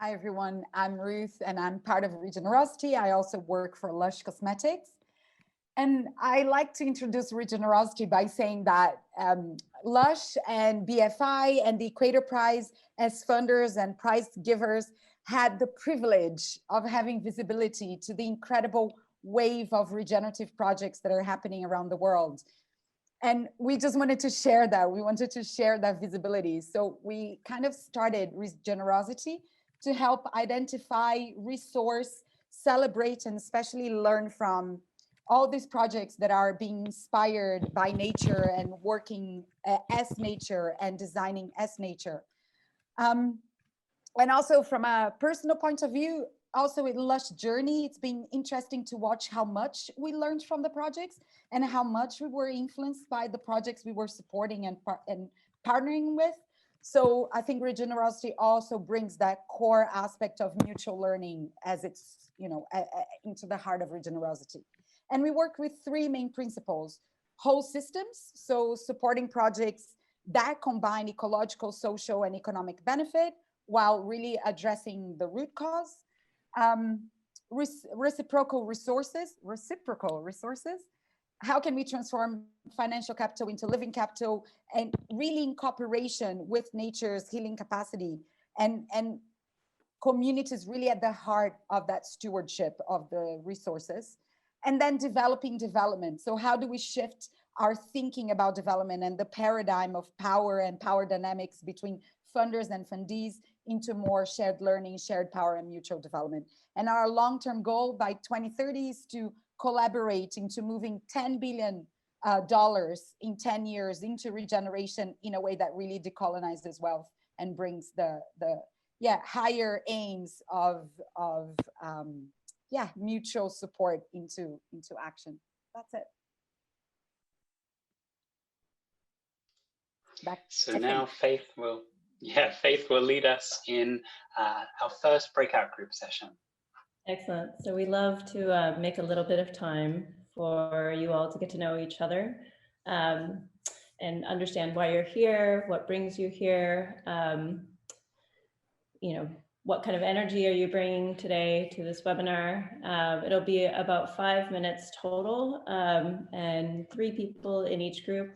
Hi, everyone. I'm Ruth, and I'm part of Regenerosity. I also work for Lush Cosmetics. And I like to introduce Regenerosity by saying that Lush and BFI and the Equator Prize as funders and prize givers had the privilege of having visibility to the incredible wave of regenerative projects that are happening around the world. And we just wanted to share that. We wanted to share that visibility. So we kind of started Regenerosity to help identify, resource, celebrate, and especially learn from all these projects that are being inspired by nature and working as nature and designing as nature. And also from a personal point of view, also in Lush journey, it's been interesting to watch how much we learned from the projects and how much we were influenced by the projects we were supporting and partnering with. So I think Regenerosity also brings that core aspect of mutual learning as it's, into the heart of Regenerosity. And we work with three main principles: whole systems, so supporting projects that combine ecological, social, and economic benefit while really addressing the root cause. Reciprocal resources. How can we transform financial capital into living capital, and really in cooperation with nature's healing capacity and communities really at the heart of that stewardship of the resources. And then developing development. So how do we shift our thinking about development and the paradigm of power and power dynamics between funders and fundees into more shared learning, shared power, and mutual development. And our long-term goal by 2030 is to collaborate into moving $10 billion in 10 years into regeneration in a way that really decolonizes wealth and brings the higher aims of mutual support into action. That's it. So now Faith will lead us in our first breakout group session. Excellent. So we love to make a little bit of time for you all to get to know each other and understand why you're here, what brings you here, what kind of energy are you bringing today to this webinar? It'll be about 5 minutes total and 3 people in each group.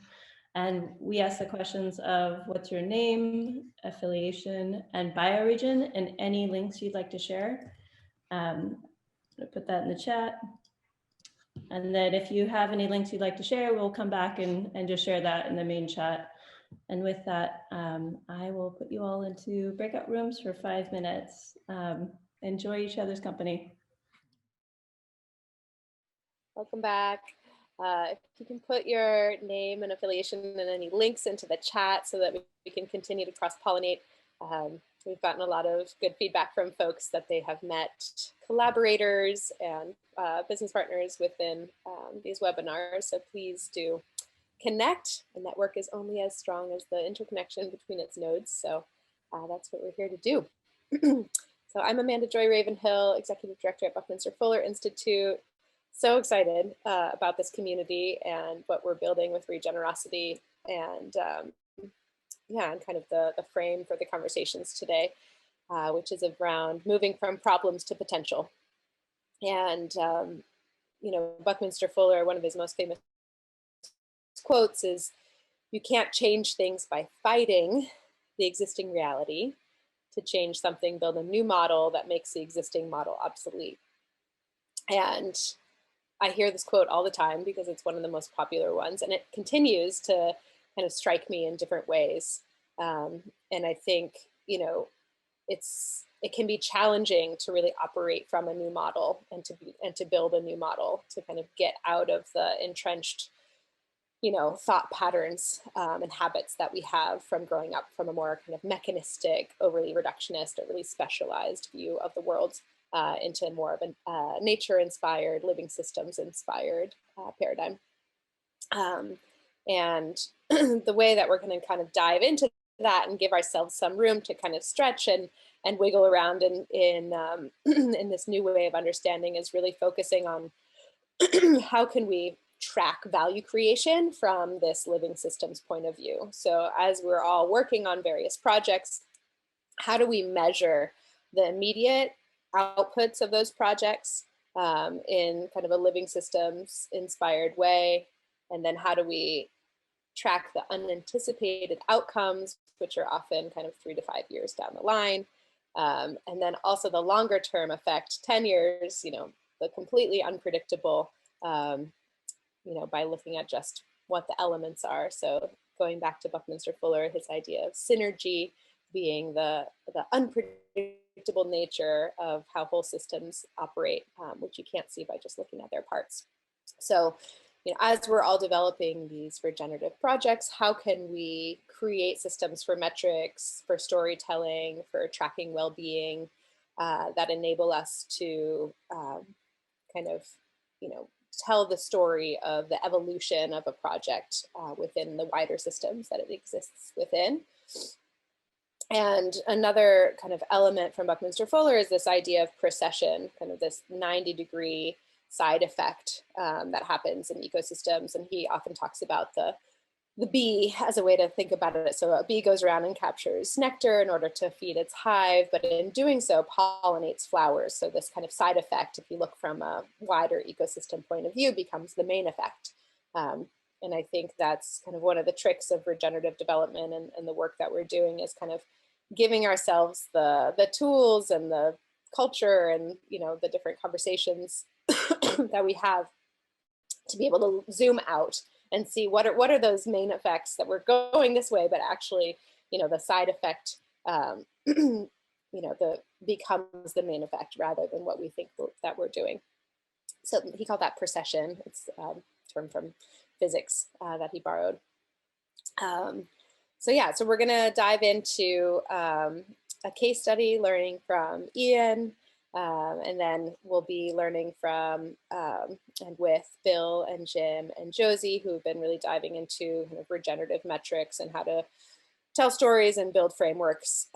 And we ask the questions of what's your name, affiliation, and bioregion, and any links you'd like to share. I'm gonna put that in the chat. And then if you have any links you'd like to share, we'll come back and just share that in the main chat. And with that, I will put you all into breakout rooms for 5 minutes. Enjoy each other's company. Welcome back. If you can put your name and affiliation and any links into the chat so that we can continue to cross-pollinate. We've gotten a lot of good feedback from folks that they have met collaborators and business partners within these webinars. So please do connect. A network is only as strong as the interconnection between its nodes. So that's what we're here to do. So I'm Amanda Joy Ravenhill, Executive Director at Buckminster Fuller Institute. So excited about this community and what we're building with Regenerosity and and kind of the frame for the conversations today, which is around moving from problems to potential. And, Buckminster Fuller, one of his most famous quotes is, "You can't change things by fighting the existing reality. To change something, build a new model that makes the existing model obsolete." And I hear this quote all the time because it's one of the most popular ones, and it continues to kind of strike me in different ways. And I think, it can be challenging to really operate from a new model and to build a new model to kind of get out of the entrenched, thought patterns and habits that we have from growing up from a more kind of mechanistic, overly reductionist, overly specialized view of the world into more of a nature-inspired, living systems-inspired paradigm. And the way that we're going to kind of dive into that and give ourselves some room to kind of stretch and wiggle around in this new way of understanding is really focusing on how can we track value creation from this living systems point of view. So as we're all working on various projects, how do we measure the immediate outputs of those projects in kind of a living systems inspired way? And then how do we track the unanticipated outcomes, which are often kind of 3 to 5 years down the line? And then also the longer term effect, 10 years, you know, the completely unpredictable, you know, by looking at just what the elements are. So going back to Buckminster Fuller, his idea of synergy being the unpredictable nature of how whole systems operate, which you can't see by just looking at their parts. So, you know, as we're all developing these regenerative projects, how can we create systems for metrics, for storytelling, for tracking well-being that enable us to kind of, you know, tell the story of the evolution of a project within the wider systems that it exists within. And another kind of element from Buckminster Fuller is this idea of precession, kind of this 90-degree side effect that happens in ecosystems. And he often talks about the bee as a way to think about it. So a bee goes around and captures nectar in order to feed its hive, but in doing so pollinates flowers. So this kind of side effect, if you look from a wider ecosystem point of view, becomes the main effect. And I think that's kind of one of the tricks of regenerative development and the work that we're doing is kind of giving ourselves the tools and the culture and, you know, the different conversations that we have to be able to zoom out and see what are those main effects that we're going this way, but actually, you know, the side effect, you know, becomes the main effect rather than what we think that we're doing. So he called that precession. It's a term from physics that he borrowed. So yeah, so we're gonna dive into a case study, learning from Ian, and then we'll be learning from and with Bill and Jim and Josie, who've been really diving into kind of regenerative metrics and how to tell stories and build frameworks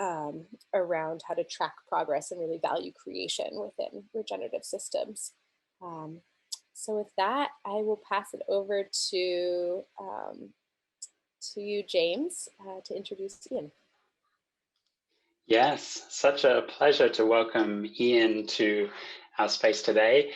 around how to track progress and really value creation within regenerative systems. So with that, I will pass it over to you, James, to introduce Ian. Yes, such a pleasure to welcome Ian to our space today.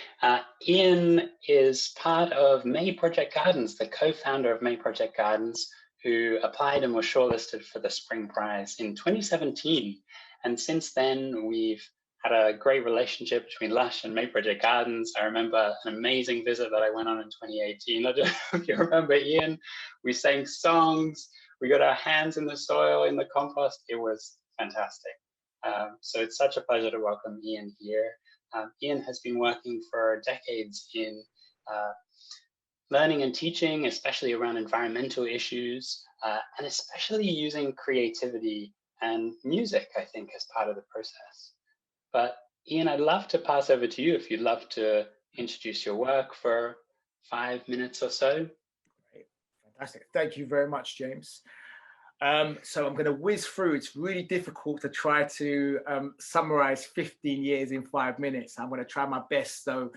Ian is part of May Project Gardens, the co-founder of May Project Gardens, who applied and was shortlisted for the Spring Prize in 2017. And since then, we've had a great relationship between Lush and May Project Gardens. I remember an amazing visit that I went on in 2018. I don't know if you remember, Ian. We sang songs, we got our hands in the soil, in the compost. It was fantastic. So it's such a pleasure to welcome Ian here. Ian has been working for decades in learning and teaching, especially around environmental issues, and especially using creativity and music, I think, as part of the process. But Ian, I'd love to pass over to you if you'd love to introduce your work for 5 minutes or so. Great. Fantastic. Thank you very much, James. So I'm going to whiz through. It's really difficult to try to summarize 15 years in 5 minutes. I'm going to try my best, so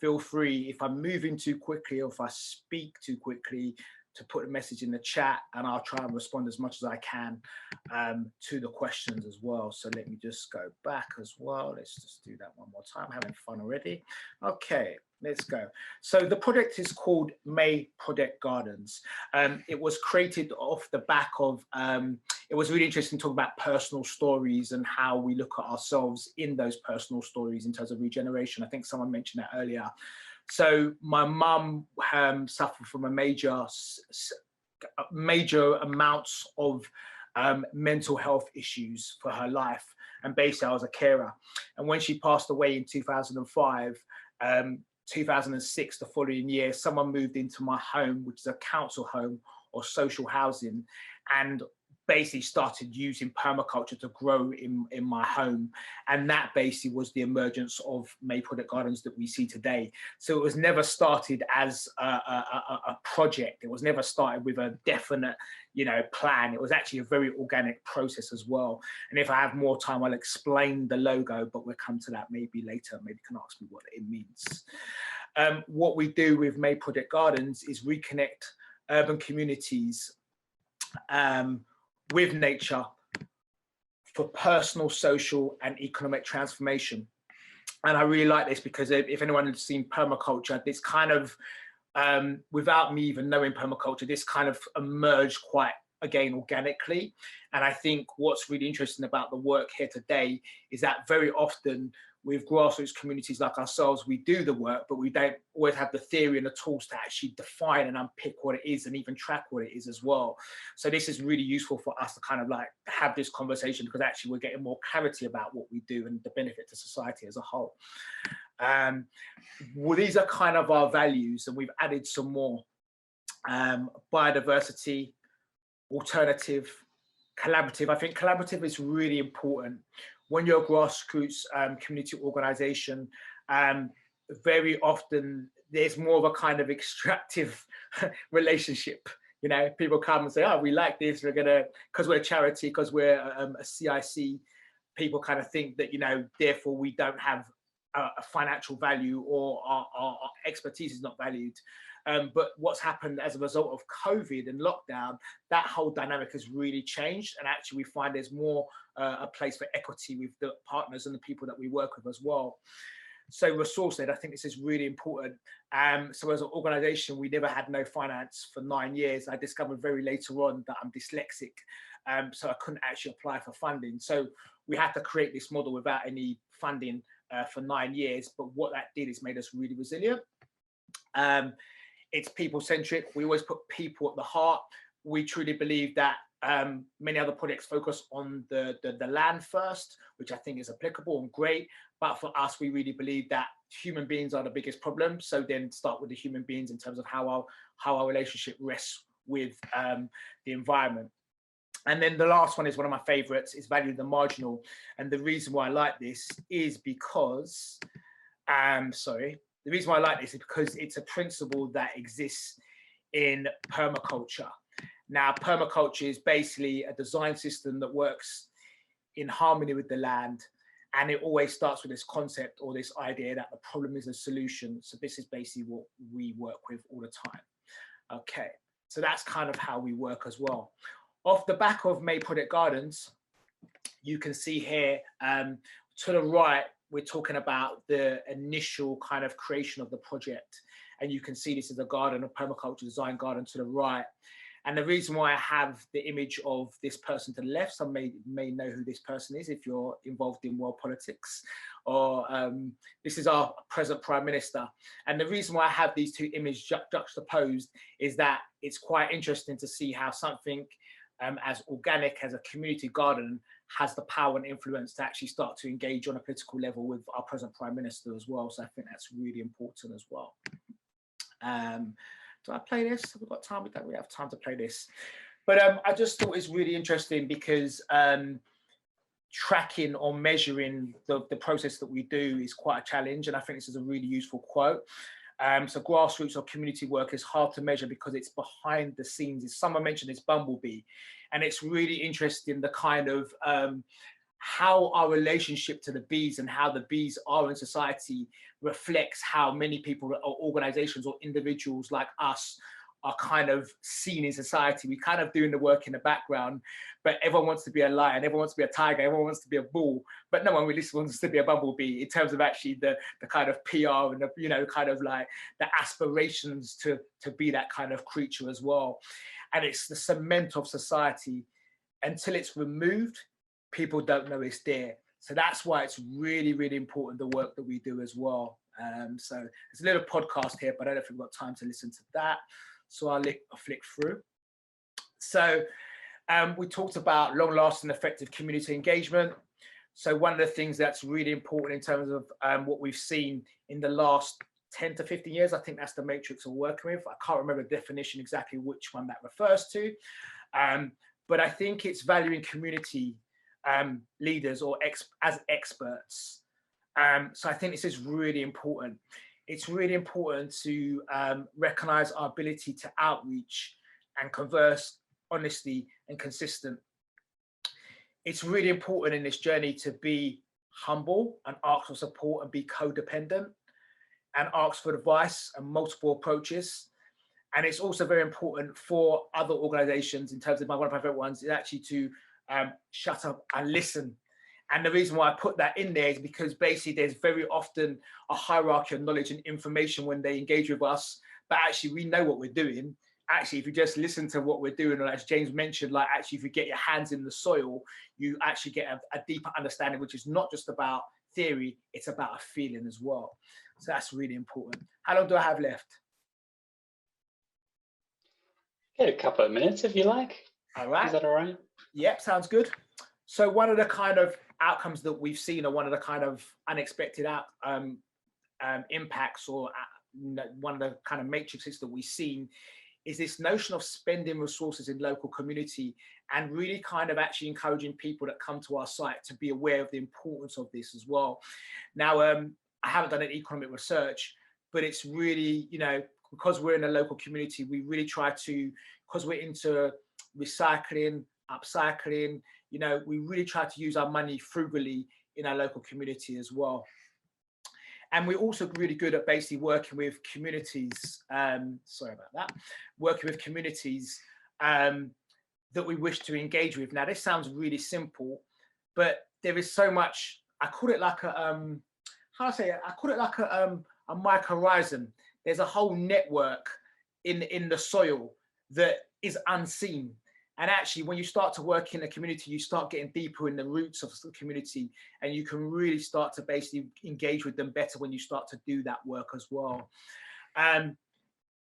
feel free if I'm moving too quickly or if I speak too quickly to put a message in the chat, and I'll try and respond as much as I can to the questions as well. So let me just go back as well. Let's just do that one more time. I'm having fun already. Okay, let's go. So the project is called May Project Gardens. It was created off the back of, it was really interesting to talk about personal stories and how we look at ourselves in those personal stories in terms of regeneration. I think someone mentioned that earlier. So my mum suffered from a major amounts of mental health issues for her life. And basically I was a carer. And when she passed away in 2005, 2006, the following year, someone moved into my home, which is a council home or social housing, and basically started using permaculture to grow in my home. And that basically was the emergence of May Project Gardens that we see today. So it was never started as a project. It was never started with a definite, you know, plan. It was actually a very organic process as well. And if I have more time, I'll explain the logo, but we'll come to that maybe later. Maybe you can ask me what it means. What we do with May Project Gardens is reconnect urban communities with nature for personal, social, and economic transformation. And I really like this because if anyone has seen permaculture, this kind of, without me even knowing permaculture, this kind of emerged quite, again, organically. And I think what's really interesting about the work here today is that very often with grassroots communities like ourselves, we do the work, but we don't always have the theory and the tools to actually define and unpick what it is and even track what it is as well. So this is really useful for us to kind of like have this conversation, because actually we're getting more clarity about what we do and the benefit to society as a whole. Well, these are kind of our values, and we've added some more. Biodiversity, alternative, collaborative. I think collaborative is really important. When you're a grassroots community organization, very often there's more of a kind of extractive relationship. You know, people come and say, oh, we like this, we're gonna, because we're a charity, because we're a CIC, people kind of think that, you know, therefore we don't have a financial value, or our expertise is not valued. But what's happened as a result of COVID and lockdown, that whole dynamic has really changed. And actually we find there's more a place for equity with the partners and the people that we work with as well. So resource-led, I think this is really important. So as an organization, we never had no finance for 9 years. I discovered very later on that I'm dyslexic. So I couldn't actually apply for funding. So we had to create this model without any funding for 9 years. But what that did is made us really resilient. It's people-centric. We always put people at the heart. We truly believe that many other projects focus on the land first, which I think is applicable and great. But for us, we really believe that human beings are the biggest problem. So then start with the human beings in terms of how our relationship rests with the environment. And then the last one is one of my favorites, is value the marginal. And the reason why I like this is because, the reason why I like this is because it's a principle that exists in permaculture. Now, permaculture is basically a design system that works in harmony with the land. And it always starts with this concept or this idea that the problem is a solution. So this is basically what we work with all the time. Okay, so that's kind of how we work as well. Off the back of May Project Gardens, you can see here to the right, we're talking about the initial kind of creation of the project. And you can see this is a garden, a permaculture design garden to the right. And the reason why I have the image of this person to the left, some may know who this person is if you're involved in world politics, or this is our present Prime Minister. And the reason why I have these two images juxtaposed is that it's quite interesting to see how something as organic as a community garden has the power and influence to actually start to engage on a political level with our present Prime Minister as well. So I think that's really important as well. Do I play this? Have we got time? We don't really have time to play this. But I just thought it's really interesting because tracking or measuring the process that we do is quite a challenge. And I think this is a really useful quote. So grassroots or community work is hard to measure because it's behind the scenes. Someone mentioned this bumblebee, and it's really interesting the kind of how our relationship to the bees and how the bees are in society reflects how many people or organizations or individuals like us are kind of seen in society. We kind of doing the work in the background, but everyone wants to be a lion, everyone wants to be a tiger, everyone wants to be a bull, but no one really wants to be a bumblebee in terms of actually the kind of PR and the, you know, kind of like the aspirations to be that kind of creature as well. And it's the cement of society. Until it's removed, people don't know it's there. So that's why it's really, really important, the work that we do as well. So there's a little podcast here, but I don't know if we've got time to listen to that. So I'll flick through. So we talked about long-lasting effective community engagement. So one of the things that's really important in terms of what we've seen in the last 10 to 15 years, I think that's the matrix we're working with. I can't remember the definition exactly which one that refers to. But I think it's valuing community leaders or as experts. So I think this is really important. It's really important to recognize our ability to outreach and converse honestly and consistent. It's really important in this journey to be humble and ask for support and be codependent and ask for advice and multiple approaches. And it's also very important for other organizations in terms of one of my favorite ones is actually to shut up and listen. And the reason why I put that in there is because basically there's very often a hierarchy of knowledge and information when they engage with us, but actually we know what we're doing. Actually, if you just listen to what we're doing, or as James mentioned, like actually if you get your hands in the soil, you actually get a deeper understanding, which is not just about theory, it's about a feeling as well. So that's really important. How long do I have left? Get a couple of minutes if you like. All right. Is that all right? Yep, sounds good. So one of the kind of outcomes that we've seen, or one of the kind of unexpected impacts, or one of the kind of matrices that we've seen, is this notion of spending resources in local community, and really kind of actually encouraging people that come to our site to be aware of the importance of this as well. Now, I haven't done any economic research, but it's really, you know, because we're in a local community, we really try to, because we're into recycling, upcycling, you know, we really try to use our money frugally in our local community as well. And we're also really good at basically working with communities, sorry about that, working with communities that we wish to engage with. Now, this sounds really simple, but there is so much, I call it like a, how do I say it? I call it like a mycorrhizal. There's a whole network in the soil that is unseen. And actually, when you start to work in a community, you start getting deeper in the roots of the community, and you can really start to basically engage with them better when you start to do that work as well.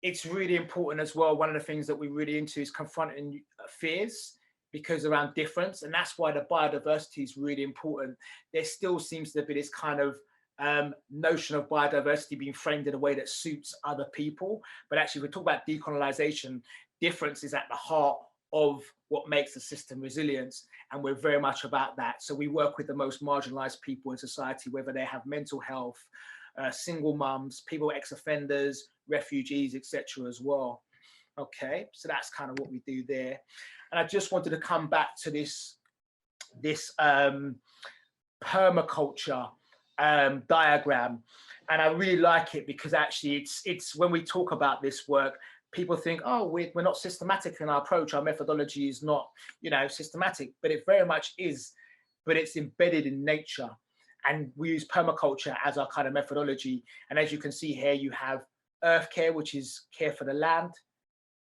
It's really important as well. One of the things that we're really into is confronting fears, because around difference, and that's why the biodiversity is really important. There still seems to be this kind of notion of biodiversity being framed in a way that suits other people. But actually, we talk about decolonization, difference is at the heart of what makes the system resilient, and we're very much about that. So we work with the most marginalized people in society, whether they have mental health, single mums, people ex-offenders, refugees, etc. as well. Okay, so that's kind of what we do there. And I just wanted to come back to this permaculture diagram, and I really like it because actually it's when we talk about this work, people think, oh, we're not systematic in our approach, our methodology is not, you know, systematic, but it very much is, but it's embedded in nature. And we use permaculture as our kind of methodology. And as you can see here, you have earth care, which is care for the land,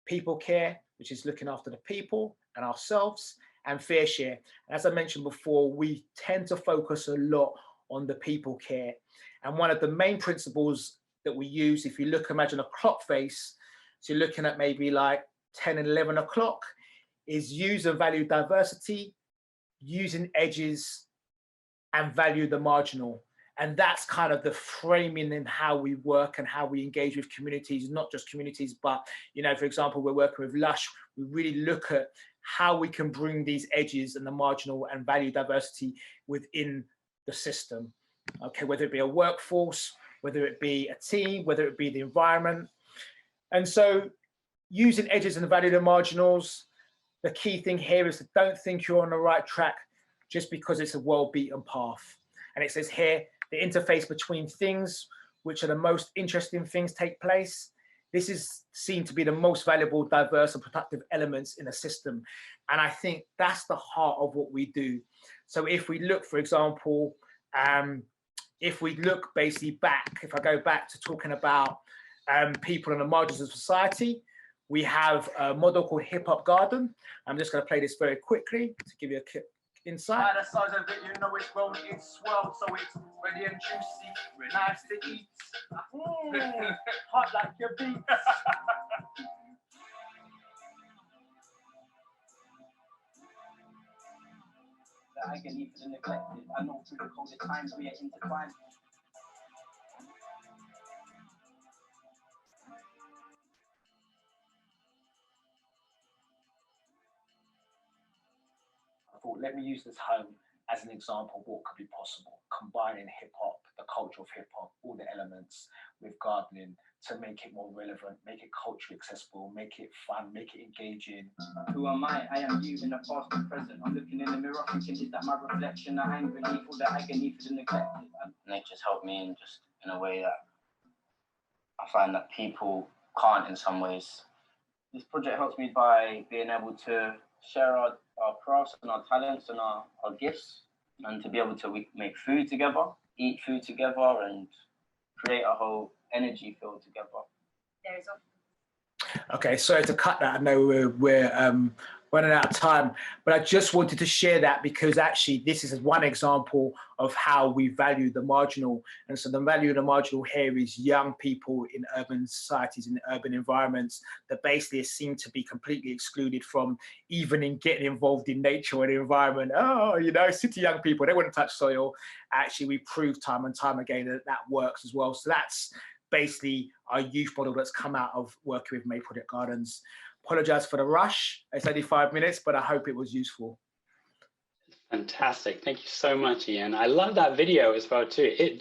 people care, which is looking after the people and ourselves, and fair share. And as I mentioned before, we tend to focus a lot on the people care. And one of the main principles that we use, if you look, imagine a clock face, so you're looking at maybe like 10 and 11 o'clock, is use and value diversity, using edges, and value the marginal. And that's kind of the framing in how we work and how we engage with communities, not just communities, but, you know, for example, we're working with Lush, we really look at how we can bring these edges and the marginal and value diversity within the system. Okay, whether it be a workforce, whether it be a team, whether it be the environment. And so using edges and value the marginals, the key thing here is to don't think you're on the right track just because it's a well-beaten path. And it says here, the interface between things, which are the most interesting things, take place. This is seen to be the most valuable, diverse and productive elements in a system. And I think that's the heart of what we do. So if we look, for example, if we look basically back, if I go back to talking about people on the margins of society, we have a model called Hip Hop Garden. I'm just going to play this very quickly to give you a quick insight. The size of it, you know it's grown, it's swelled, so it's ready and juicy, nice to eat. Hot like your beats. The agony for the neglected. I know through the colder times we are intertwined. I thought, let me use this home as an example of what could be possible, combining hip hop, the culture of hip hop, all the elements with gardening to make it more relevant, make it culturally accessible, make it fun, make it engaging. Who am I? I am you in the past and present. I'm looking in the mirror thinking, is that my reflection? The anger, all the agony for the neglected. And nature's helped me in just in a way that I find that people can't in some ways. This project helps me by being able to share our our crafts and our talents and our gifts, and to be able to make food together, eat food together, and create a whole energy field together. There's Okay, sorry to cut that. I know we're running out of time, but I just wanted to share that because actually this is one example of how we value the marginal. And so the value of the marginal here is young people in urban societies, in urban environments that basically seem to be completely excluded from even in getting involved in nature and the environment. Oh, you know, city young people, they wouldn't touch soil. Actually, we proved time and time again that that works as well. So that's basically our youth model that's come out of working with May Project Gardens. Apologize for the rush. It's only 5 minutes, but I hope it was useful. Fantastic. Thank you so much, Ian. I love that video as well too.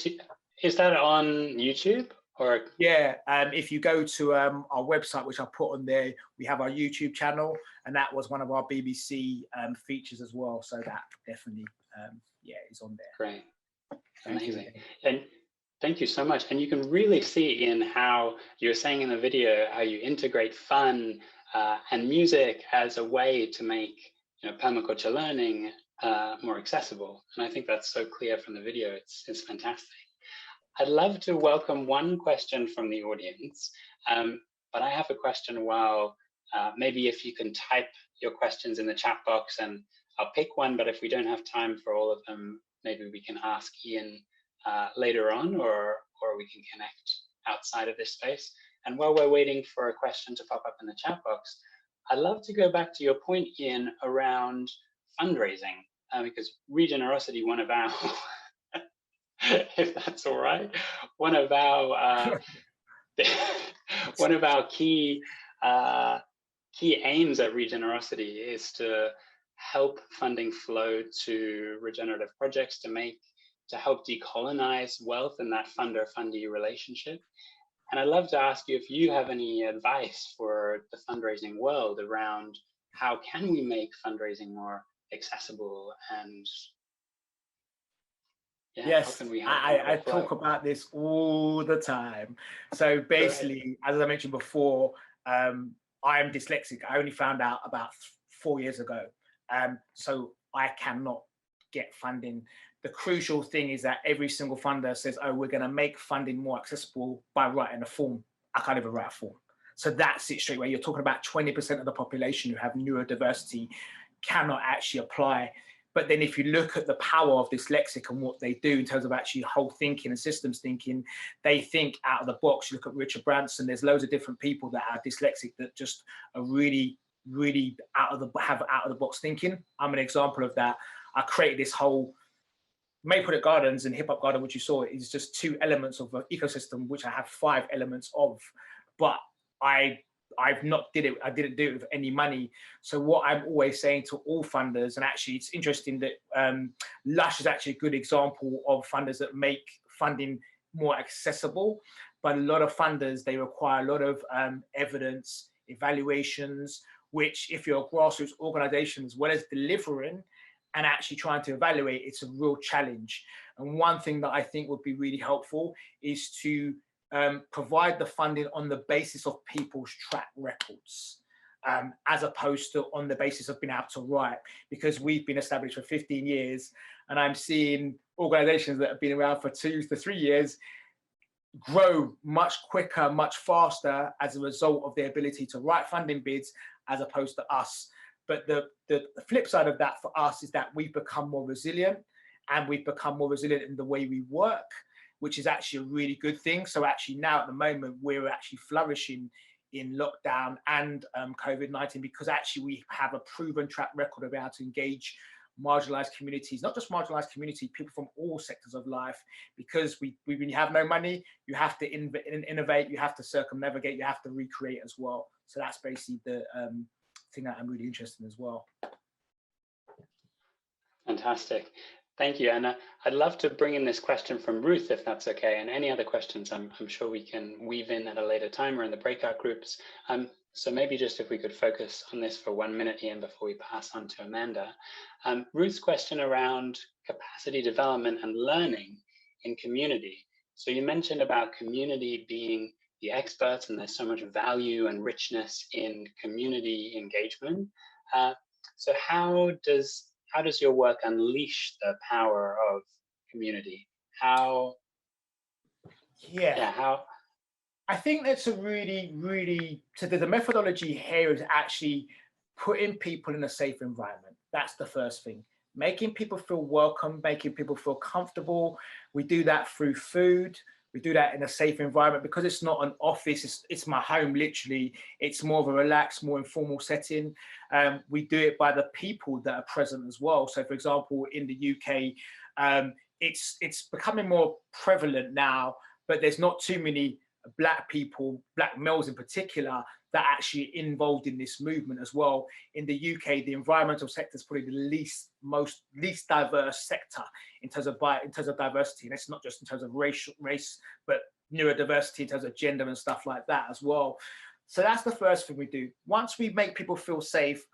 Is that on YouTube or? Yeah, if you go to our website, which I put on there, we have our YouTube channel, and that was one of our BBC features as well. So that definitely, yeah, is on there. Great. Amazing. And thank you so much. And you can really see in how you were saying in the video, how you integrate fun and music as a way to make permaculture learning more accessible. And I think that's so clear from the video. It's fantastic. I'd love to welcome one question from the audience, but I have a question while maybe if you can type your questions in the chat box and I'll pick one, but if we don't have time for all of them, maybe we can ask Ian later on, or we can connect outside of this space. And while we're waiting for a question to pop up in the chat box, I'd love to go back to your point, Ian, around fundraising, because Regenerosity, one of our, if that's all right, one of our key aims at Regenerosity is to help funding flow to regenerative projects to help decolonize wealth and that funder-fundee relationship. And I'd love to ask you if you have any advice for the fundraising world around how can we make fundraising more accessible and yes, how can we help I talk about this all the time. So basically, as I mentioned before, I am dyslexic. I only found out about 4 years ago. So I cannot get funding. The crucial thing is that every single funder says, oh, we're going to make funding more accessible by writing a form. I can't even write a form. So that's it straight away. You're talking about 20% of the population who have neurodiversity cannot actually apply. But then if you look at the power of dyslexic and what they do in terms of actually whole thinking and systems thinking, they think out of the box. You look at Richard Branson, there's loads of different people that are dyslexic that just are really out of the box thinking. I'm an example of that. I created this whole May Project Gardens and Hip Hop Garden, which you saw, is just 2 elements of an ecosystem, which I have 5 elements of, but I didn't do it with any money. So what I'm always saying to all funders, and actually it's interesting that Lush is actually a good example of funders that make funding more accessible, but a lot of funders, they require a lot of evidence, evaluations, which if you're a grassroots organization, as well as delivering and actually trying to evaluate, it's a real challenge. And one thing that I think would be really helpful is to provide the funding on the basis of people's track records, as opposed to on the basis of being able to write, because we've been established for 15 years and I'm seeing organizations that have been around for 2 to 3 years grow much quicker, much faster as a result of their ability to write funding bids as opposed to us. But the flip side of that for us is that we've become more resilient, and we've become more resilient in the way we work, which is actually a really good thing. So actually now at the moment, we're actually flourishing in lockdown and COVID-19, because actually we have a proven track record of how to engage marginalized communities, not just marginalized community, people from all sectors of life, because when you have no money, you have to innovate, you have to circumnavigate, you have to recreate as well. So that's basically the thing that I'm really interested in as well. Fantastic. Thank you. And I'd love to bring in this question from Ruth, if that's okay. And any other questions, I'm sure we can weave in at a later time or in the breakout groups. So maybe just if we could focus on this for 1 minute, Ian, before we pass on to Amanda. Ruth's question around capacity development and learning in community. So you mentioned about community being the experts, and there's so much value and richness in community engagement. So how does your work unleash the power of community? How? Yeah. How? I think that's a so the methodology here is actually putting people in a safe environment. That's the first thing. Making people feel welcome, making people feel comfortable. We do that through food. We do that in a safe environment because it's not an office, it's my home, literally. It's more of a relaxed, more informal setting. We do it by the people that are present as well. So for example, in the UK, it's becoming more prevalent now, but there's not too many Black people, Black males in particular, that are actually involved in this movement as well. In the UK, the environmental sector is probably the least diverse sector in terms of diversity, and it's not just in terms of race, but neurodiversity in terms of gender and stuff like that as well. So that's the first thing we do. Once we make people feel safe,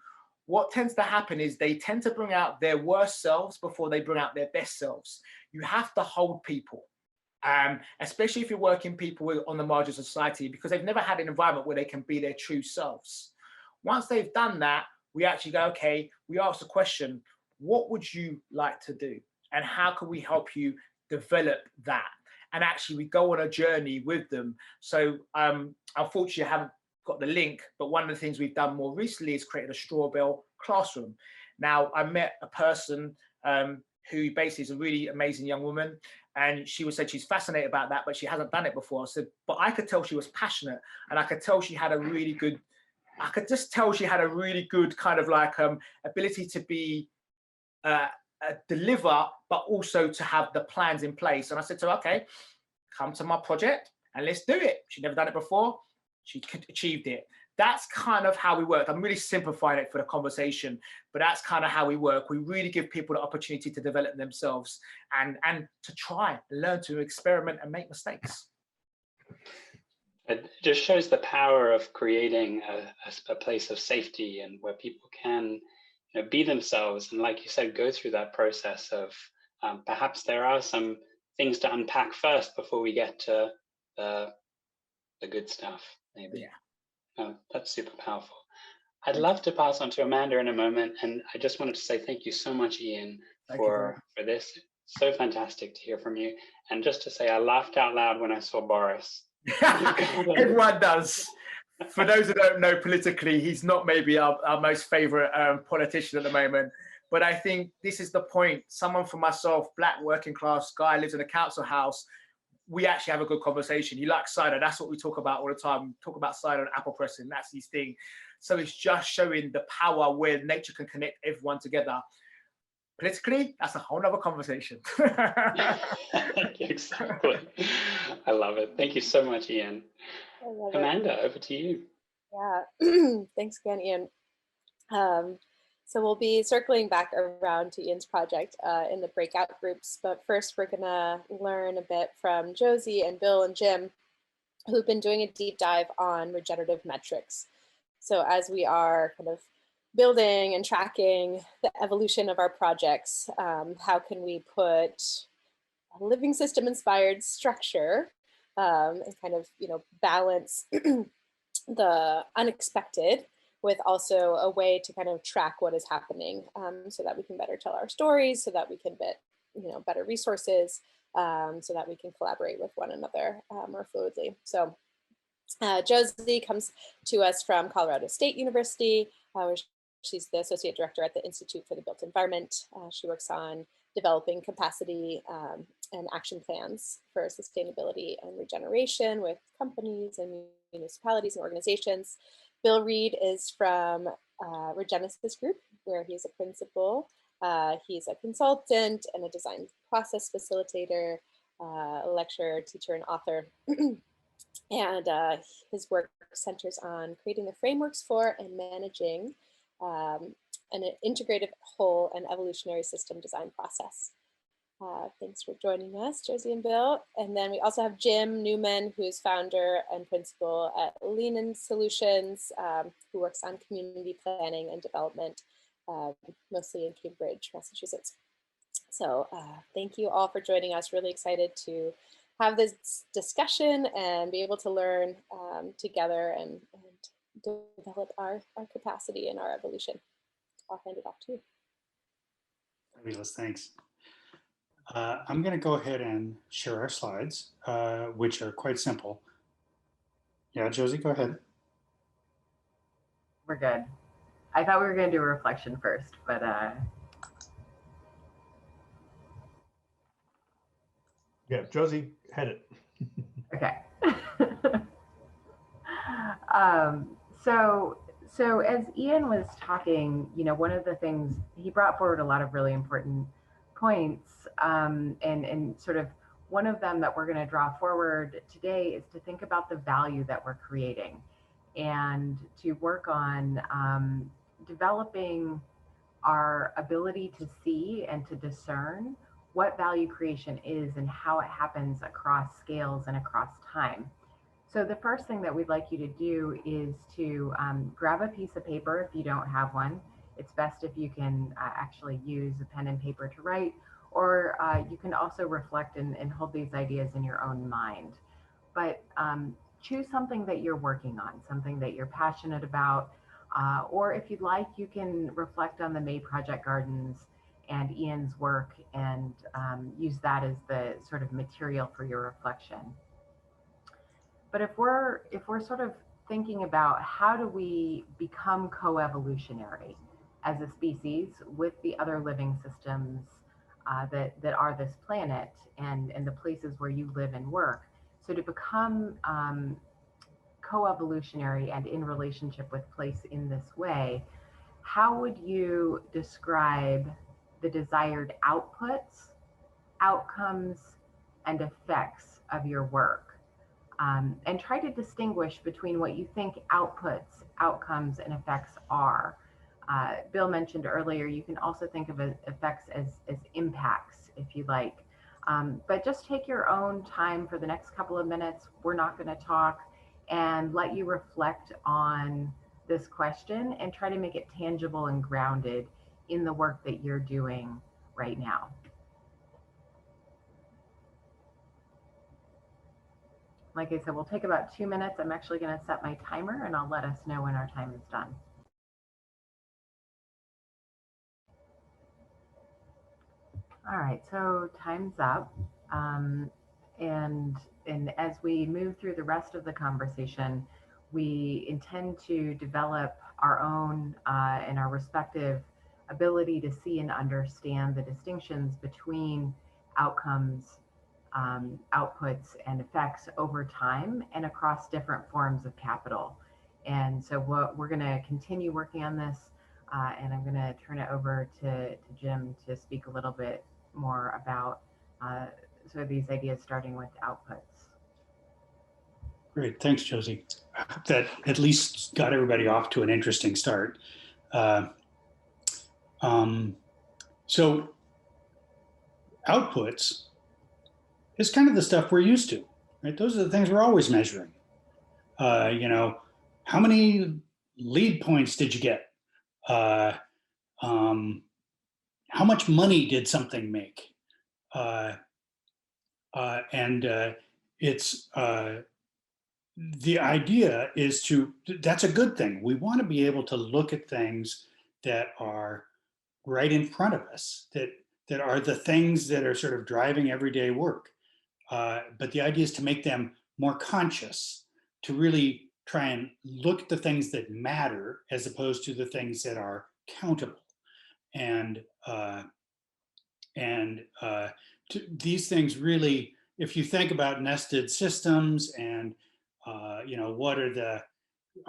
what tends to happen is they tend to bring out their worst selves before they bring out their best selves. You have to hold people. Especially if you're working people on the margins of society, because they've never had an environment where they can be their true selves. Once they've done that, we actually go, okay, we ask the question, what would you like to do? And how can we help you develop that? And actually we go on a journey with them. So unfortunately, I haven't got the link, but one of the things we've done more recently is created a straw bale classroom. Now, I met a person who basically is a really amazing young woman. And she said she's fascinated about that, but she hasn't done it before. I said, but I could tell she was passionate, and I could tell she had a really good, kind of like ability to be deliver, but also to have the plans in place. And I said to her, okay, come to my project and let's do it. She'd never done it before. She achieved it. That's kind of how we work. I'm really simplifying it for the conversation, but that's kind of how we work. We really give people the opportunity to develop themselves and to try, learn to experiment and make mistakes. It just shows the power of creating a place of safety and where people can be themselves. And like you said, go through that process of perhaps there are some things to unpack first before we get to the good stuff, maybe. Yeah. Oh, that's super powerful. I'd love to pass on to Amanda in a moment, and I just wanted to say thank you so much, Ian, for this. So fantastic to hear from you. And just to say, I laughed out loud when I saw Boris. Everyone does. For those who don't know politically, he's not maybe our most favorite politician at the moment. But I think this is the point. Someone for myself, Black working class guy, lives in a council house. We actually have a good conversation. He likes cider. That's what we talk about all the time. We talk about cider and apple pressing. That's his thing. So it's just showing the power where nature can connect everyone together. Politically, that's a whole nother conversation. Exactly. I love it. Thank you so much, Ian. Amanda, over to you. Yeah. Thanks again, Ian. So we'll be circling back around to Ian's project in the breakout groups, but first we're gonna learn a bit from Josie and Bill and Jim, who've been doing a deep dive on regenerative metrics. So as we are kind of building and tracking the evolution of our projects, how can we put a living system inspired structure and kind of, balance the unexpected with also a way to kind of track what is happening so that we can better tell our stories, so that we can get, better resources, so that we can collaborate with one another more fluidly. So Josie comes to us from Colorado State University, where she's the Associate Director at the Institute for the Built Environment. She works on developing capacity and action plans for sustainability and regeneration with companies and municipalities and organizations. Bill Reed is from Regeneration Group, where he's a principal. He's a consultant and a design process facilitator, a lecturer, teacher, and author. And his work centers on creating the frameworks for and managing an integrative whole and evolutionary system design process. Thanks for joining us, Josie and Bill. And then we also have Jim Newman, who's founder and principal at Lean Solutions, who works on community planning and development, mostly in Cambridge, Massachusetts. So thank you all for joining us. Really excited to have this discussion and be able to learn together and develop our capacity and our evolution. I'll hand it off to you. Fabulous, thanks. I'm going to go ahead and share our slides, which are quite simple. Yeah, Josie, go ahead. We're good. I thought we were going to do a reflection first, but yeah, Josie, head it. okay. So as Ian was talking, you know, one of the things he brought forward a lot of really important points, and sort of one of them that we're going to draw forward today is to think about the value that we're creating, and to work on developing our ability to see and to discern what value creation is and how it happens across scales and across time. So the first thing that we'd like you to do is to grab a piece of paper if you don't have one. It's best if you can actually use a pen and paper to write, or you can also reflect and hold these ideas in your own mind. But choose something that you're working on, something that you're passionate about, or if you'd like, you can reflect on the May Project Gardens and Ian's work and use that as the sort of material for your reflection. But if we're sort of thinking about how do we become co-evolutionary as a species with the other living systems that are this planet and the places where you live and work. So to become co-evolutionary and in relationship with place in this way, how would you describe the desired outputs, outcomes, and effects of your work? And try to distinguish between what you think outputs, outcomes, and effects are. Bill mentioned earlier, you can also think of effects as impacts, if you like. But just take your own time for the next couple of minutes. We're not going to talk, and let you reflect on this question and try to make it tangible and grounded in the work that you're doing right now. Like I said, we'll take about 2 minutes. I'm actually going to set my timer and I'll let us know when our time is done. All right, so time's up. And as we move through the rest of the conversation, we intend to develop our own and our respective ability to see and understand the distinctions between outcomes, outputs, and effects over time and across different forms of capital. And so we're going to continue working on this, and I'm going to turn it over to Jim to speak a little bit more about sort of these ideas, starting with outputs. Great, thanks, Josie. That at least got everybody off to an interesting start. So outputs is kind of the stuff we're used to, right? Those are the things we're always measuring. You know, how many lead points did you get? How much money did something make? It's the idea is that's a good thing. We want to be able to look at things that are right in front of us, that are the things that are sort of driving everyday work. But the idea is to make them more conscious, to really try and look at the things that matter as opposed to the things that are countable. And these things really, if you think about nested systems and you know, what are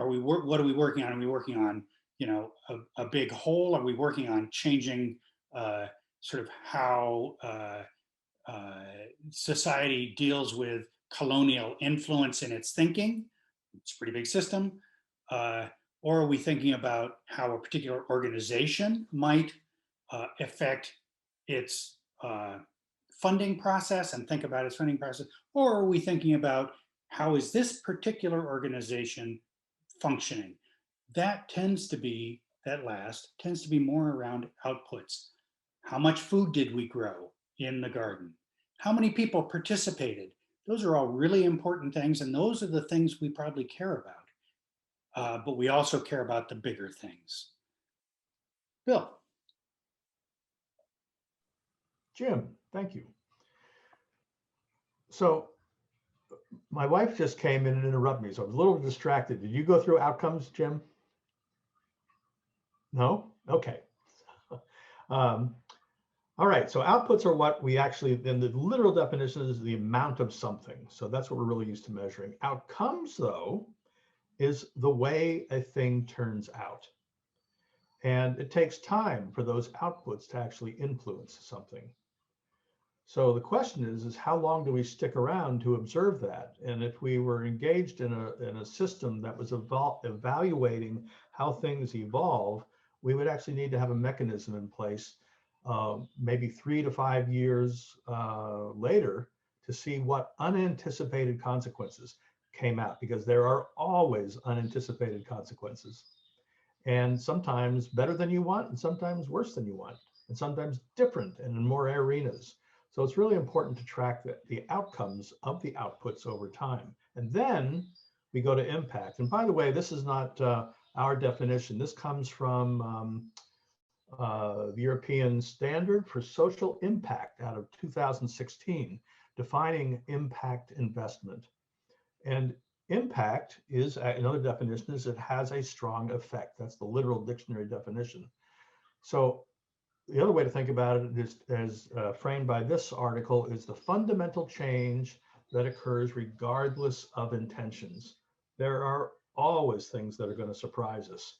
we working on? Are we working on, you know, a big whole? Are we working on changing sort of how society deals with colonial influence in its thinking? It's a pretty big system. Or are we thinking about how a particular organization might affect its funding process and think about its funding process? Or are we thinking about how is this particular organization functioning? That tends to be, that last tends to be more around outputs. How much food did we grow in the garden? How many people participated? Those are all really important things, and those are the things we probably care about. But we also care about the bigger things. Bill. Jim, thank you. So my wife just came in and interrupted me, so I was a little distracted. Did you go through outcomes, Jim? No? Okay. All right, so outputs are what we actually, then the literal definition is the amount of something. So that's what we're really used to measuring. Outcomes, though, is the way a thing turns out. And it takes time for those outputs to actually influence something. So the question is how long do we stick around to observe that? And if we were engaged in a system that was evaluating how things evolve, we would actually need to have a mechanism in place, maybe 3 to 5 years later, to see what unanticipated consequences came out, because there are always unanticipated consequences. And sometimes better than you want, and sometimes worse than you want, and sometimes different and in more arenas. So it's really important to track the outcomes of the outputs over time. And then we go to impact. And by the way, this is not our definition. This comes from the European Standard for Social Impact out of 2016, defining impact investment. And impact is, another definition is it has a strong effect. That's the literal dictionary definition. So the other way to think about it is, as framed by this article, is the fundamental change that occurs regardless of intentions. There are always things that are going to surprise us.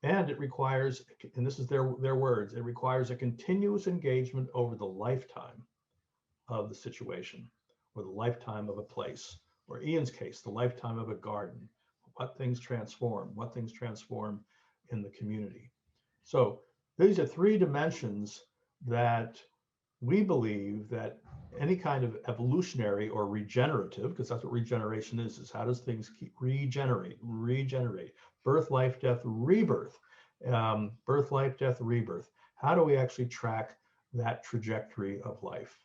And it requires, and this is their words, it requires a continuous engagement over the lifetime of the situation, or the lifetime of a place, or Ian's case, the lifetime of a garden, what things transform in the community. So these are 3 dimensions that we believe that any kind of evolutionary or regenerative, because that's what regeneration is how does things keep regenerate, birth, life, death, rebirth, birth, life, death, rebirth. How do we actually track that trajectory of life?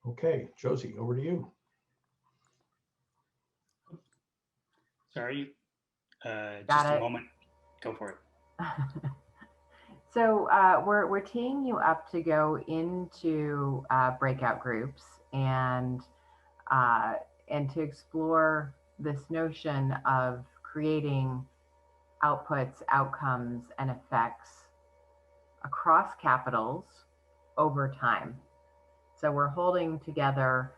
Okay, Josie, over to you. Sorry, just a moment. Go for it. So we're teeing you up to go into breakout groups and to explore this notion of creating outputs, outcomes, and effects across capitals over time. So we're holding together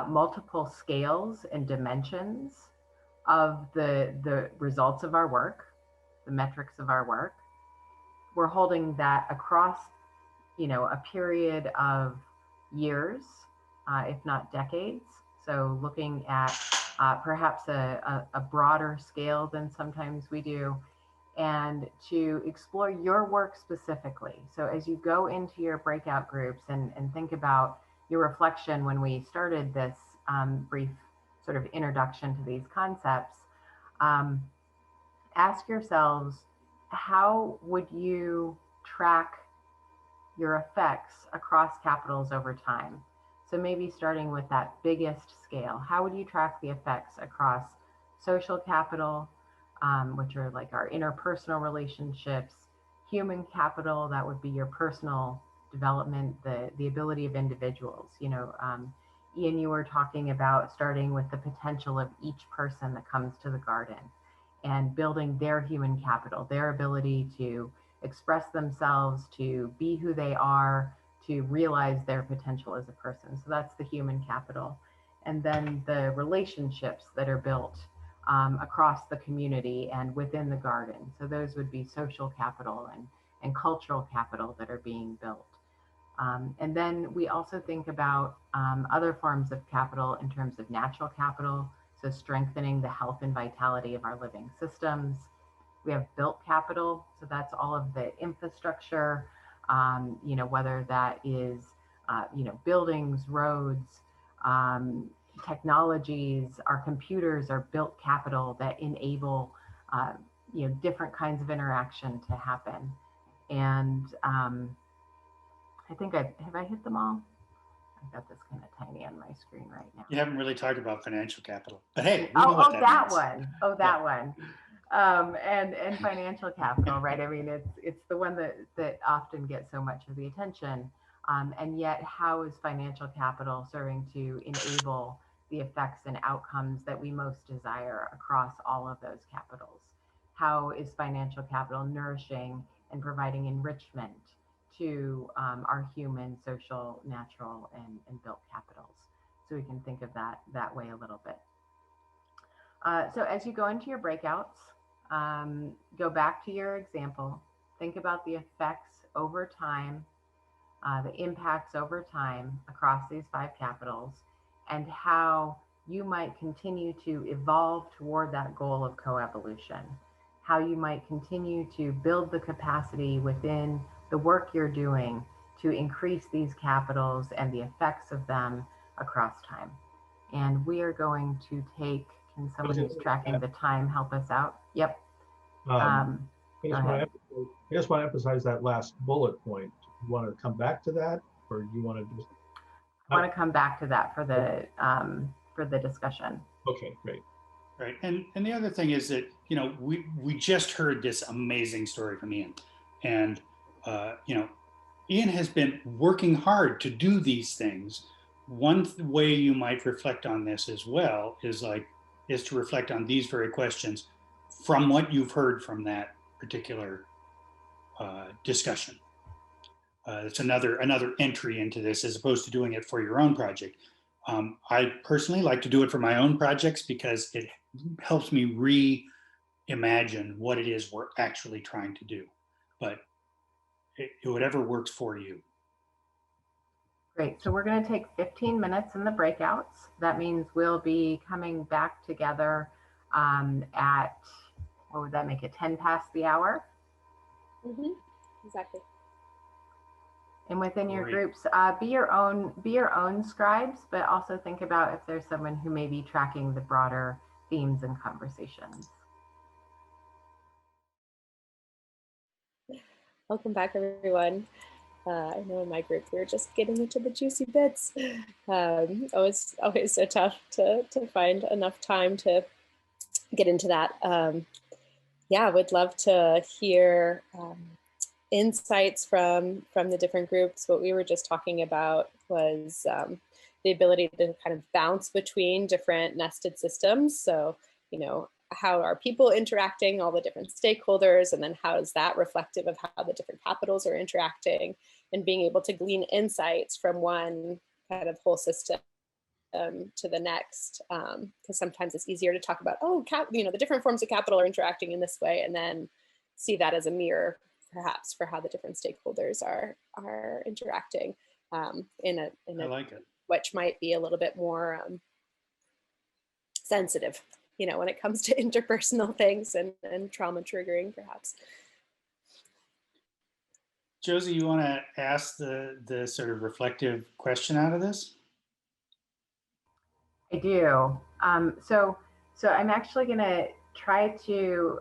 multiple scales and dimensions of the results of our work, the metrics of our work. We're holding that across, a period of years, if not decades. So looking at perhaps a broader scale than sometimes we do, and to explore your work specifically. So as you go into your breakout groups and think about your reflection when we started this brief sort of introduction to these concepts, ask yourselves, how would you track your effects across capitals over time? So maybe starting with that biggest scale, how would you track the effects across social capital, which are like our interpersonal relationships, human capital, that would be your personal development, the ability of individuals. Ian, you were talking about starting with the potential of each person that comes to the garden and building their human capital, their ability to express themselves, to be who they are, to realize their potential as a person. So that's the human capital. And then the relationships that are built across the community and within the garden. So those would be social capital and cultural capital that are being built. And then we also think about other forms of capital in terms of natural capital, so strengthening the health and vitality of our living systems. We have built capital, so that's all of the infrastructure, whether that is, buildings, roads, technologies. Our computers are built capital that enable, different kinds of interaction to happen. And I think have I hit them all? I've got this kind of tiny on my screen right now. You haven't really talked about financial capital, but hey, that one. and financial capital, right? I mean, it's the one that often gets so much of the attention. And yet, how is financial capital serving to enable the effects and outcomes that we most desire across all of those capitals? How is financial capital nourishing and providing enrichment to our human, social, natural, and built capitals? So we can think of that way a little bit. So as you go into your breakouts, go back to your example, think about the effects over time, the impacts over time across these 5 capitals, and how you might continue to evolve toward that goal of coevolution, how you might continue to build the capacity within the work you're doing to increase these capitals and the effects of them across time. And we are going to take, can someone who's tracking the time help us out? Yep. I just want to emphasize that last bullet point. You want to come back to that, or you want to just? I want to come back to that for the discussion. Okay, great. Right, and the other thing is that, you know, we just heard this amazing story from Ian, and you know, Ian has been working hard to do these things. One way you might reflect on this as well is to reflect on these very questions from what you've heard from that particular discussion. It's another entry into this, as opposed to doing it for your own project. I personally like to do it for my own projects because it helps me reimagine what it is we're actually trying to do. But whatever works for you. Great. So we're going to take 15 minutes in the breakouts. That means we'll be coming back together at, what would that make it, 10 past the hour? Mm-hmm. Exactly. And within your groups, be your own scribes, but also think about if there's someone who may be tracking the broader themes and conversations. Welcome back, everyone. I know in my group we were just getting into the juicy bits. Always so tough to find enough time to get into that. Yeah, would love to hear insights from the different groups. What we were just talking about was the ability to kind of bounce between different nested systems. So, you know, how are people interacting, all the different stakeholders, and then how is that reflective of how the different capitals are interacting, and being able to glean insights from one kind of whole system to the next, because sometimes it's easier to talk about, you know, the different forms of capital are interacting in this way, and then see that as a mirror, perhaps, for how the different stakeholders are interacting in a I like it. Which might be a little bit more sensitive, you know, when it comes to interpersonal things and trauma triggering, perhaps. Josie, you want to ask the sort of reflective question out of this? I do. So I'm actually going to try to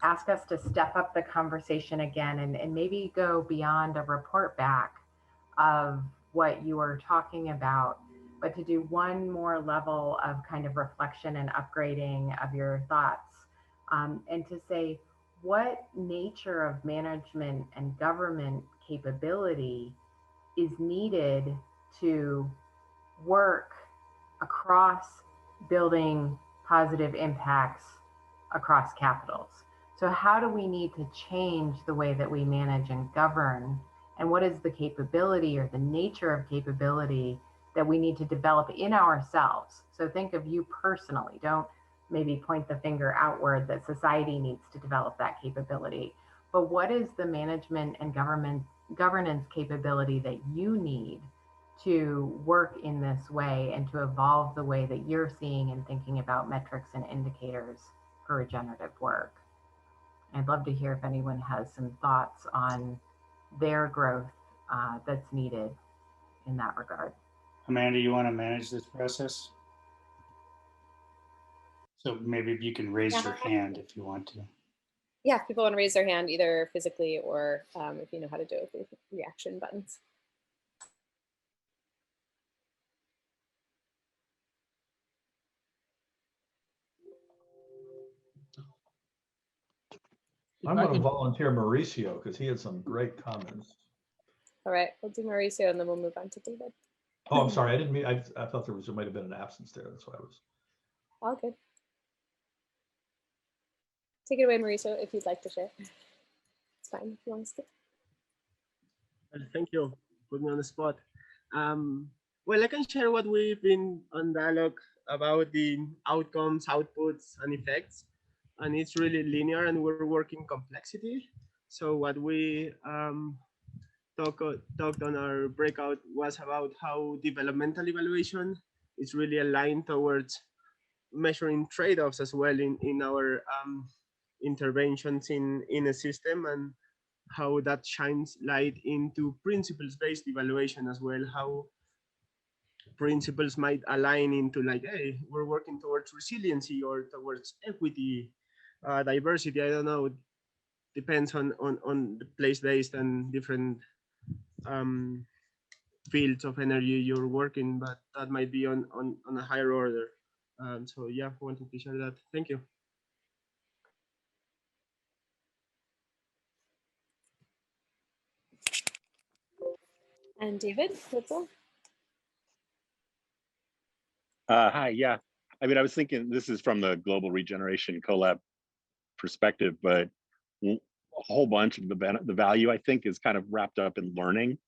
ask us to step up the conversation again and maybe go beyond a report back of what you were talking about, but to do one more level of kind of reflection and upgrading of your thoughts, and to say what nature of management and government capability is needed to work across building positive impacts across capitals. So how do we need to change the way that we manage and govern? And what is the capability or the nature of capability that we need to develop in ourselves? So think of you personally. Don't maybe point the finger outward that society needs to develop that capability. But what is the management and governance capability that you need to work in this way and to evolve the way that you're seeing and thinking about metrics and indicators for regenerative work? I'd love to hear if anyone has some thoughts on their growth that's needed in that regard. Amanda, you want to manage this process? So maybe you can raise your hand if you want to. Yeah, if people want to raise their hand, either physically or if you know how to do it with reaction buttons. I'm going to volunteer Mauricio because he had some great comments. All right, we'll do Mauricio and then we'll move on to David. Oh, I'm sorry. I didn't mean, I thought there might have been an absence there. That's why I was. All good. Take it away, Mauricio, if you'd like to share. It's fine if you want to skip. Thank you. Put me on the spot. Well, I can share what we've been on dialogue about the outcomes, outputs, and effects. And it's really linear, and we're working complexity. So what we talked on our breakout was about how developmental evaluation is really aligned towards measuring trade-offs as well in our interventions in a system, and how that shines light into principles-based evaluation as well, how principles might align into like, hey, we're working towards resiliency or towards equity, diversity, I don't know, depends on the place-based and different fields of energy you're working, but that might be on a higher order. So yeah, I wanted to share that. Thank you. And David, Whitzel? Hi, yeah. I mean, I was thinking this is from the Global Regeneration Collab perspective, but a whole bunch of the value, I think, is kind of wrapped up in learning,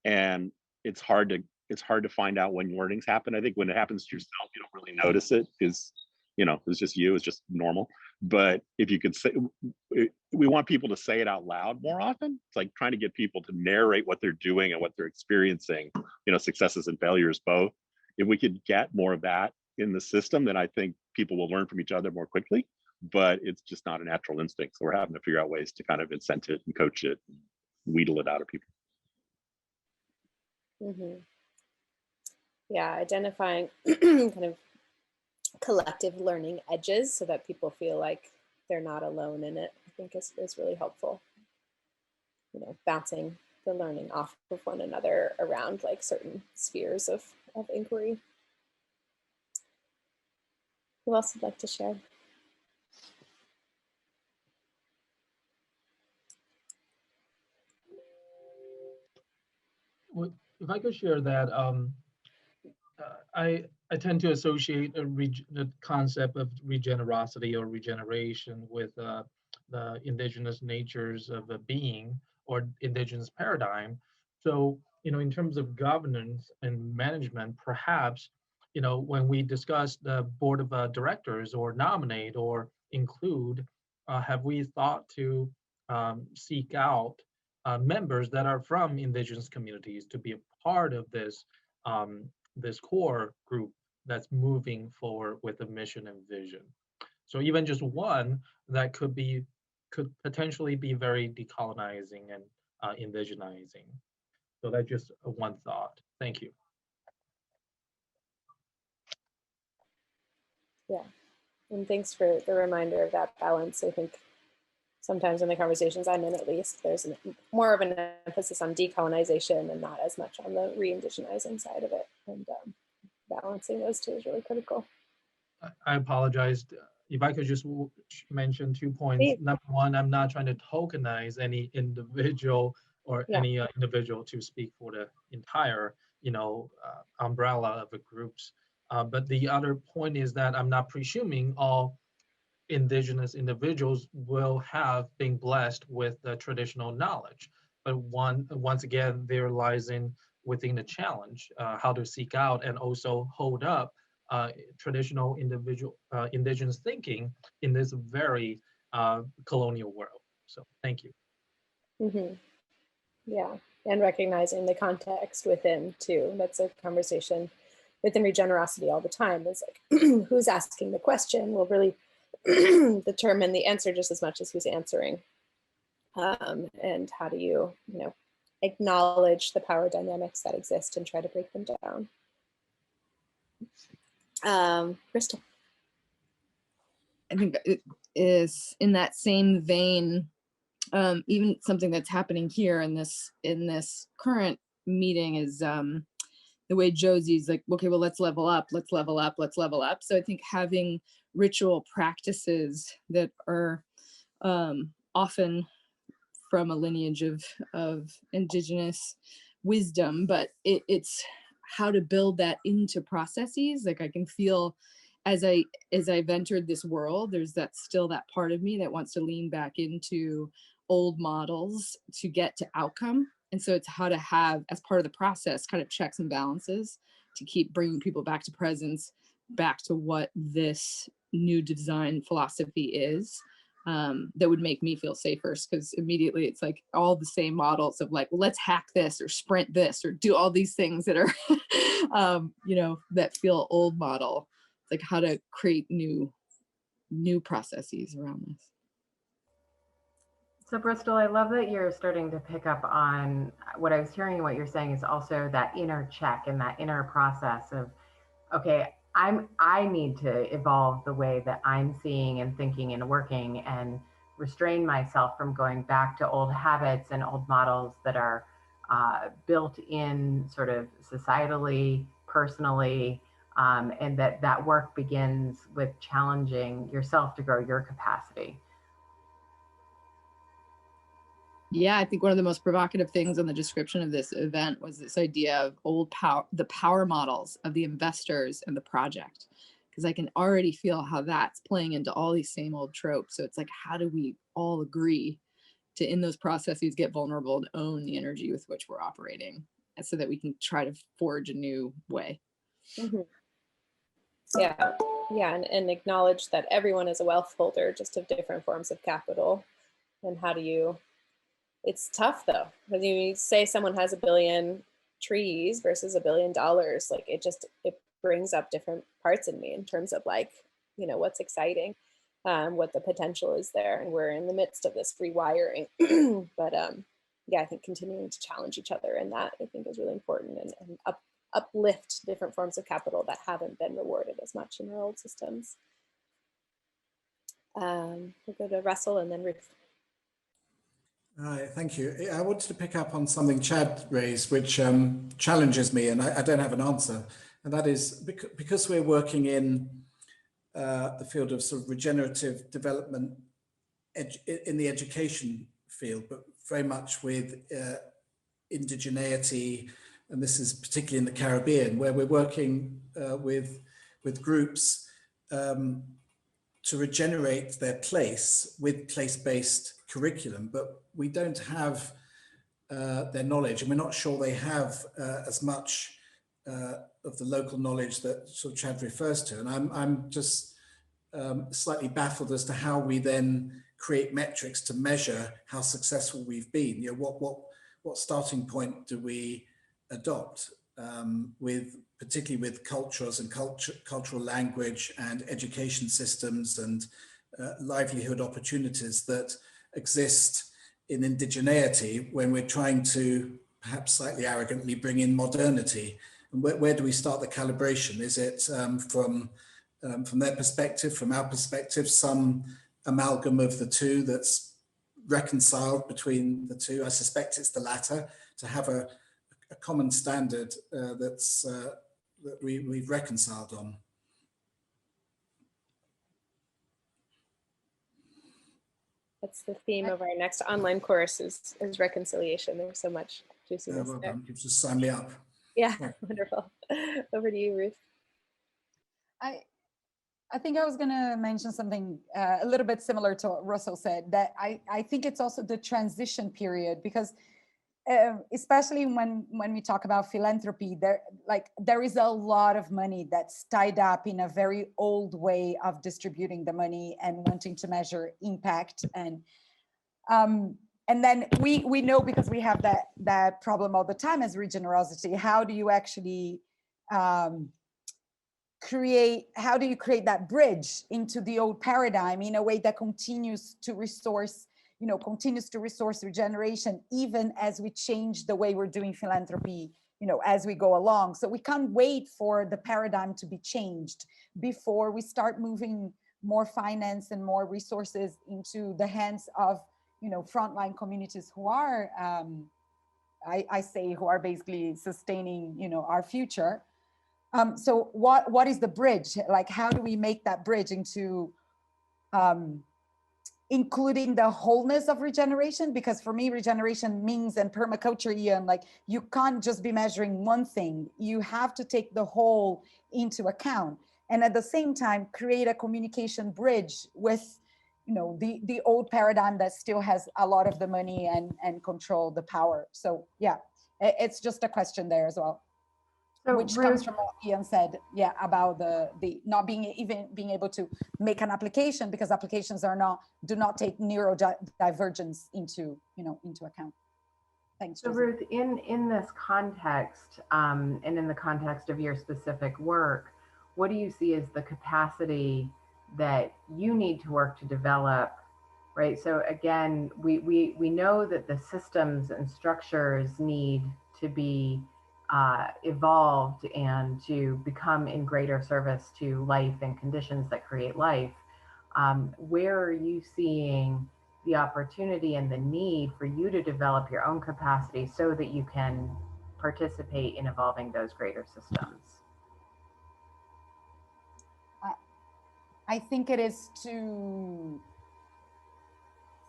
and it's hard to find out when learnings happen. I think when it happens to yourself, you don't really notice it because, you know, it's just you, it's just normal. But if you could say, we want people to say it out loud more often. It's like trying to get people to narrate what they're doing and what they're experiencing, you know, successes and failures both. If we could get more of that in the system, then I think people will learn from each other more quickly, but it's just not a natural instinct. So we're having to figure out ways to kind of incent it and coach it, and wheedle it out of people. Mm-hmm. Yeah, identifying kind of collective learning edges so that people feel like they're not alone in it, I think is really helpful. You know, bouncing the learning off of one another around like certain spheres of inquiry. Who else would like to share? Well, if I could share that, I tend to associate the concept of regenerosity or regeneration with the indigenous natures of a being or indigenous paradigm. So, you know, in terms of governance and management, perhaps, you know, when we discuss the board of directors or nominate or include, have we thought to seek out members that are from indigenous communities to be a part of this this core group that's moving forward with a mission and vision. So even just one that could potentially be very decolonizing and indigenizing. So that's just one thought. Thank you. Yeah, and thanks for the reminder of that balance. I think sometimes in the conversations I'm in, at least, there's more of an emphasis on decolonization and not as much on the re-indigenizing side of it. And balancing those two is really critical. I apologize. If I could just mention 2 points. Please. Number one, I'm not trying to tokenize any individual or any individual to speak for the entire, you know, umbrella of the groups. But the other point is that I'm not presuming all indigenous individuals will have been blessed with the traditional knowledge. But once again, there lies within the challenge, how to seek out and also hold up traditional indigenous thinking in this very colonial world. So thank you. Mm-hmm. Yeah, and recognizing the context within too. That's a conversation within Regenerosity all the time. It's like who's asking the question will really determine the answer just as much as who's answering. And how do you know, acknowledge the power dynamics that exist and try to break them down. Crystal. I think it is in that same vein, even something that's happening here in this current meeting is the way Josie's like, okay, well, let's level up. So I think having ritual practices that are often from a lineage of indigenous wisdom, but it's how to build that into processes. Like I can feel as I've entered this world, there's still that part of me that wants to lean back into old models to get to outcome. And so it's how to have, as part of the process, kind of checks and balances to keep bringing people back to presence, back to what this new design philosophy is, that would make me feel safer. Because immediately it's like all the same models of like, well, let's hack this or sprint this or do all these things that are, that feel old model. It's like how to create new processes around this. So Bristol, I love that you're starting to pick up on what I was hearing. What you're saying is also that inner check and that inner process of, okay, I need to evolve the way that I'm seeing and thinking and working, and restrain myself from going back to old habits and old models that are built in sort of societally, personally, and that work begins with challenging yourself to grow your capacity. Yeah, I think one of the most provocative things on the description of this event was this idea of the power models of the investors and the project, because I can already feel how that's playing into all these same old tropes. So it's like, how do we all agree to, in those processes, get vulnerable and own the energy with which we're operating, and so that we can try to forge a new way. Mm-hmm. Yeah, and acknowledge that everyone is a wealth holder, just of different forms of capital. And how do you, it's tough though, because you say someone has 1 billion trees versus $1 billion, like it brings up different parts in me in terms of like, what's exciting, what the potential is there. And we're in the midst of this rewiring. But yeah, I think continuing to challenge each other in that, I think, is really important, and uplift different forms of capital that haven't been rewarded as much in our old systems. We'll go to Russell and then Ruth. Hi, thank you. I wanted to pick up on something Chad raised, which challenges me, and I don't have an answer. And that is because we're working in the field of sort of regenerative development in the education field, but very much with indigeneity, and this is particularly in the Caribbean, where we're working with groups to regenerate their place with place-based curriculum, but we don't have their knowledge, and we're not sure they have as much of the local knowledge that sort of Chad refers to. And I'm just slightly baffled as to how we then create metrics to measure how successful we've been. What starting point do we adopt particularly with cultures and cultural language and education systems and livelihood opportunities that exist in indigeneity, when we're trying to perhaps slightly arrogantly bring in modernity? And where do we start the calibration? Is it from their perspective, from our perspective, some amalgam of the two that's reconciled between the two? I suspect it's the latter, to have a common standard that we've reconciled on. That's the theme of our next online course is reconciliation. There's so much juiciness Well there. done. You just sign me up. Yeah, wonderful. Over to you, Ruth. I think I was going to mention something a little bit similar to what Russell said, that I think it's also the transition period, because especially when we talk about philanthropy, there is a lot of money that's tied up in a very old way of distributing the money and wanting to measure impact. And then we know, because we have that problem all the time as Regenerosity, how do you actually create that bridge into the old paradigm in a way that continues to resource regeneration, even as we change the way we're doing philanthropy, as we go along. So we can't wait for the paradigm to be changed before we start moving more finance and more resources into the hands of, frontline communities who are, who are basically sustaining, our future. So what is the bridge? Like, how do we make that bridge into including the wholeness of regeneration, because for me, regeneration means, and permaculture, Ian, like you can't just be measuring one thing. You have to take the whole into account. And at the same time, create a communication bridge with, you know, the old paradigm that still has a lot of the money and control the power. So yeah, it's just a question there as well. So which comes from what Ian said, yeah, about the not being able to make an application because applications do not take neurodivergence into account. Thanks. So Ruth, in this context, and in the context of your specific work, what do you see as the capacity that you need to work to develop, right? So again, we know that the systems and structures need to be evolved and to become in greater service to life and conditions that create life. Where are you seeing the opportunity and the need for you to develop your own capacity so that you can participate in evolving those greater systems? I think it is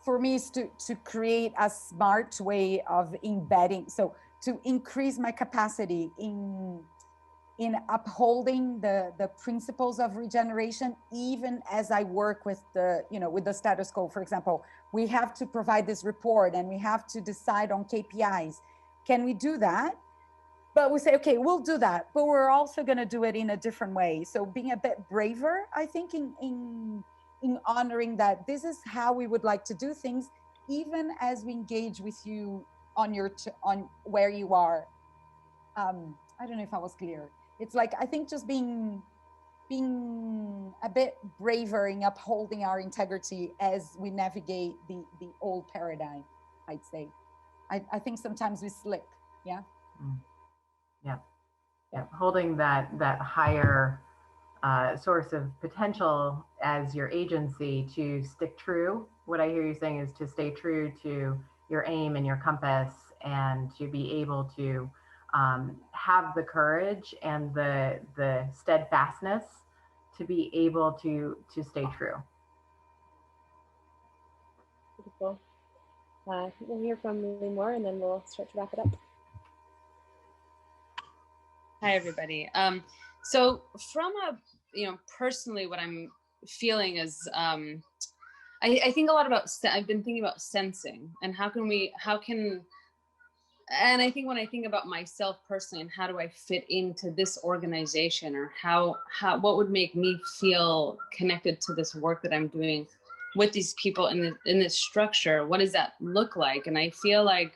for me is to create a smart way of embedding, so to increase my capacity in upholding the principles of regeneration, even as I work with with the status quo. For example, we have to provide this report and we have to decide on KPIs. Can we do that? But we say, okay, we'll do that, but we're also going to do it in a different way. So being a bit braver, I think, in honoring that this is how we would like to do things, even as we engage with you on where you are. I don't know if I was clear. It's like, I think just being a bit braver in upholding our integrity as we navigate the old paradigm, I'd say. I think sometimes we slip, yeah? Yeah, holding that higher source of potential as your agency to stick true. What I hear you saying is to stay true to your aim and your compass, and to be able to have the courage and the steadfastness to be able to stay true. Beautiful. We'll hear from Lily Moore and then we'll start to wrap it up. Hi, everybody. So from personally, what I'm feeling is, I think a lot about, I've been thinking about sensing and and I think when I think about myself personally and how do I fit into this organization, or what would make me feel connected to this work that I'm doing with these people in this structure, what does that look like? And I feel like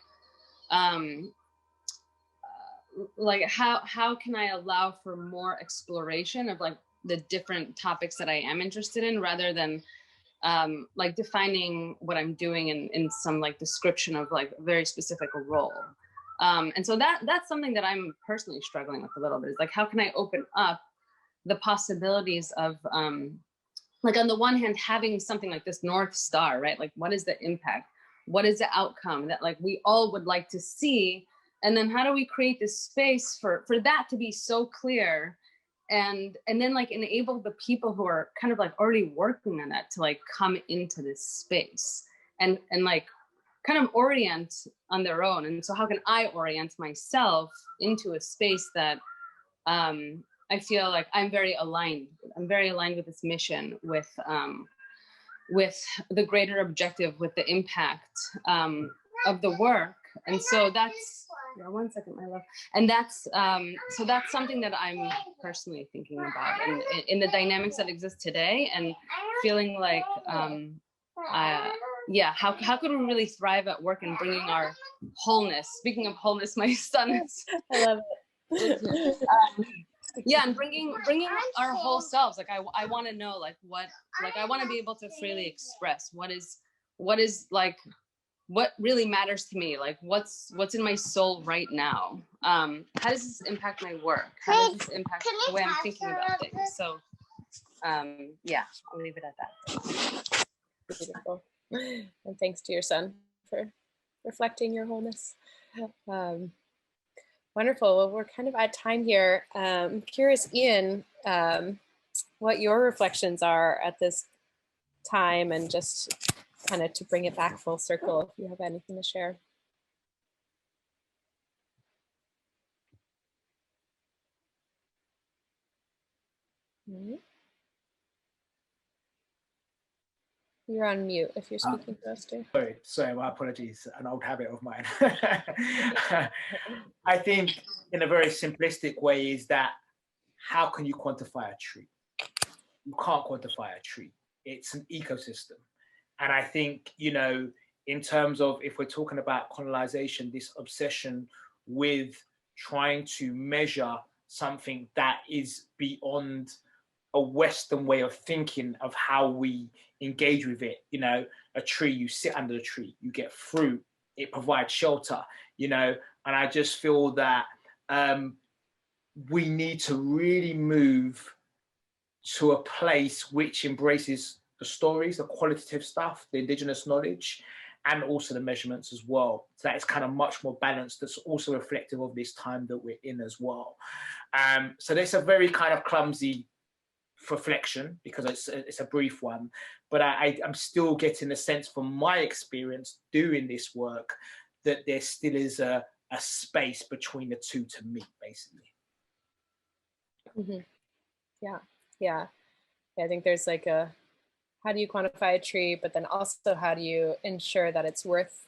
how can I allow for more exploration of like the different topics that I am interested in, rather than like defining what I'm doing in some like description of like a very specific role. And so that's something that I'm personally struggling with a little bit, is like, how can I open up the possibilities of like, on the one hand, having something like this North Star, right? Like, what is the impact? What is the outcome that like we all would like to see? And then how do we create this space for that to be so clear, and then like enable the people who are kind of like already working on that to like come into this space and like kind of orient on their own. And so how can I orient myself into a space that I feel like I'm very aligned with this mission, with the greater objective, with the impact of the work. And so that's, one second, my love. And that's, so that's something that I'm personally thinking about in the dynamics that exist today, and feeling like, how could we really thrive at work and bringing our wholeness? Speaking of wholeness, my son is, I love it. And bringing our whole selves. Like I want to know like I want to be able to freely express what is like, what really matters to me, like what's in my soul right now. How does this impact my work? How does this impact the way I'm thinking about things? So I'll leave it at that. Beautiful. And thanks to your son for reflecting your wholeness. Wonderful. Well, we're kind of at time here. I'm curious, Ian, what your reflections are at this time, and just kind of to bring it back full circle, if you have anything to share. You're on mute if you're speaking to us, too. Sorry, my apologies, an old habit of mine. I think in a very simplistic way is that how can you quantify a tree? You can't quantify a tree. It's an ecosystem. And I think, you know, in terms of if we're talking about colonization, this obsession with trying to measure something that is beyond a Western way of thinking of how we engage with it. You know, a tree, you sit under the tree, you get fruit, it provides shelter, you know, and I just feel that we need to really move to a place which embraces the stories, the qualitative stuff, the indigenous knowledge, and also the measurements as well. So that is kind of much more balanced. That's also reflective of this time that we're in as well. So there's a very kind of clumsy reflection because it's a brief one, but I'm still getting the sense from my experience doing this work that there still is a space between the two to meet, basically. Mm-hmm. Yeah. I think there's like a, how do you quantify a tree, but then also how do you ensure that it's worth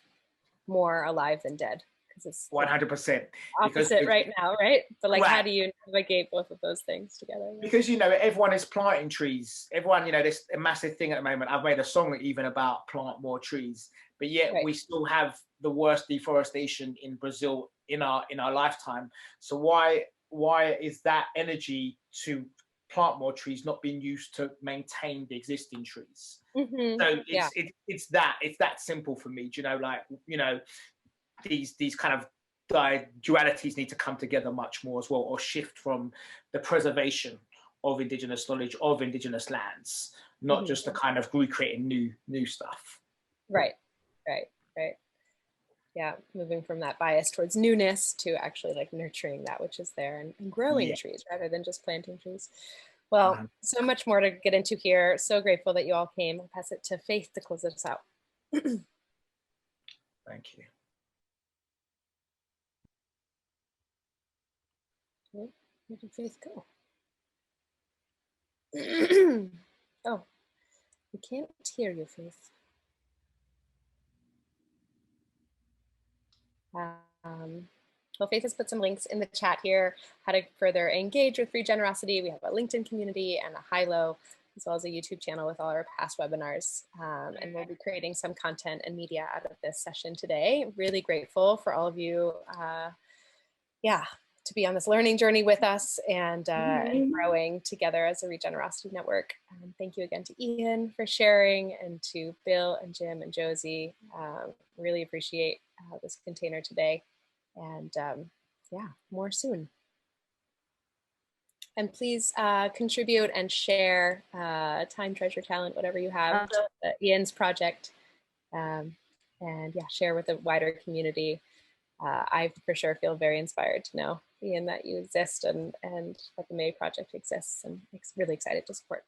more alive than dead? Because it's 100%. opposite right now, right? But like, how do you navigate both of those things together? Right? Because, you know, everyone is planting trees. Everyone, you know, there's a massive thing at the moment. I've made a song even about plant more trees, but yet we still have the worst deforestation in Brazil in our lifetime. So why is that energy to plant more trees not being used to maintain the existing trees? Mm-hmm. So it's that simple for me. Do you know, like, you know, these kind of dualities need to come together much more as well, or shift from the preservation of indigenous knowledge, of indigenous lands, not just the kind of recreating new stuff. Right. Yeah, moving from that bias towards newness to actually like nurturing that which is there and growing trees rather than just planting trees. Well, so much more to get into here. So grateful that you all came. I'll pass it to Faith to close us out. Thank you. Where did Faith go? Oh, we can't hear you, Faith. Well, Faith has put some links in the chat here, how to further engage with Regenerosity. We have a LinkedIn community and a high-low, as well as a YouTube channel with all our past webinars. And we'll be creating some content and media out of this session today. Really grateful for all of you, to be on this learning journey with us and growing together as a Regenerosity network. Thank you again to Ian for sharing, and to Bill and Jim and Josie. Really appreciate this container today. And more soon. And please contribute and share time, treasure, talent, whatever you have, Ian's project. And share with a wider community. I for sure feel very inspired to know, Ian, that you exist and that the May Project exists, and really excited to support.